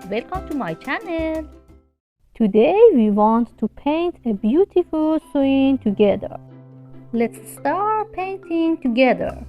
welcome to my channel. Today we want to paint a beautiful swing together. Let's start painting together.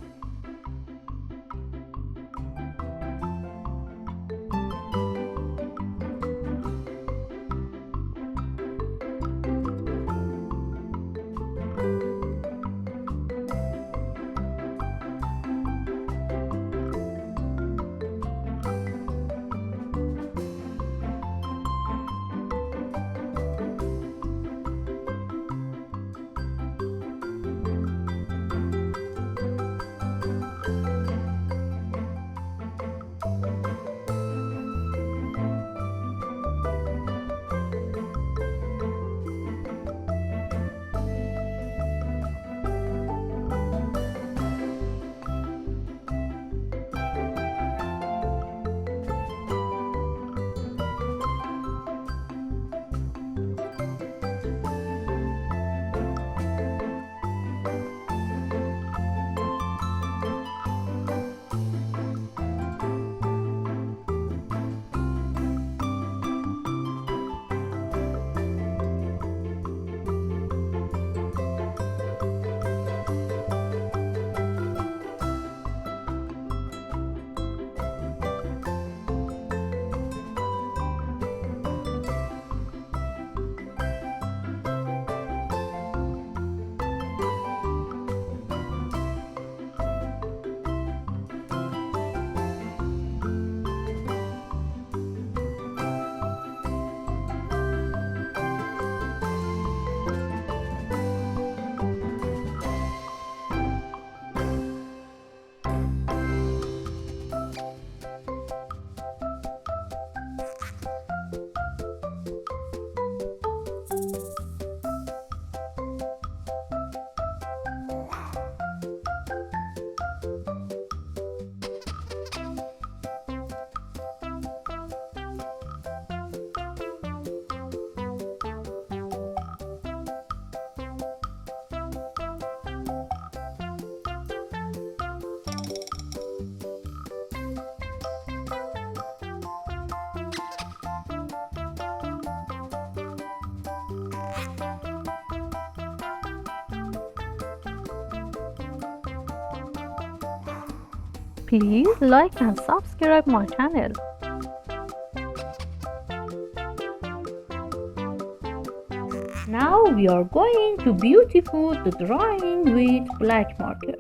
Please like and subscribe my channel. Now we are going to beautify the drawing with black marker.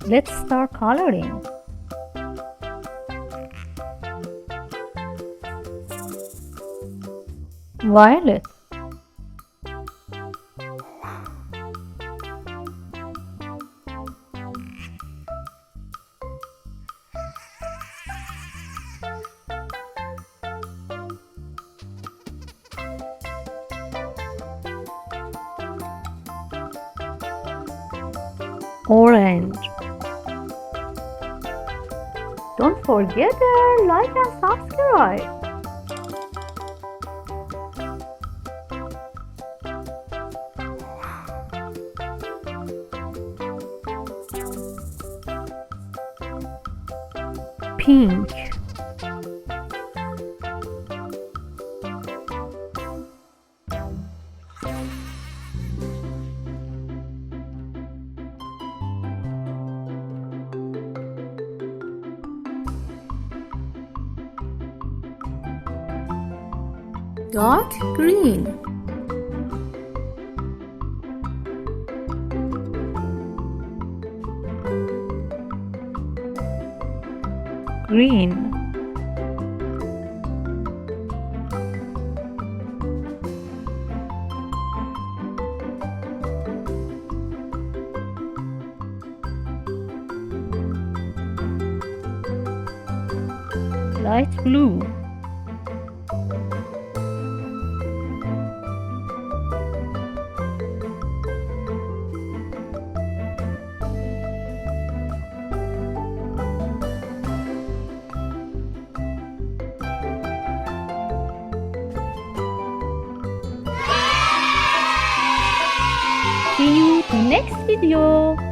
Let's start coloring. Violet, orange. Don't forget to like and subscribe. Pink, dark green, green, light blue. See you in the next video.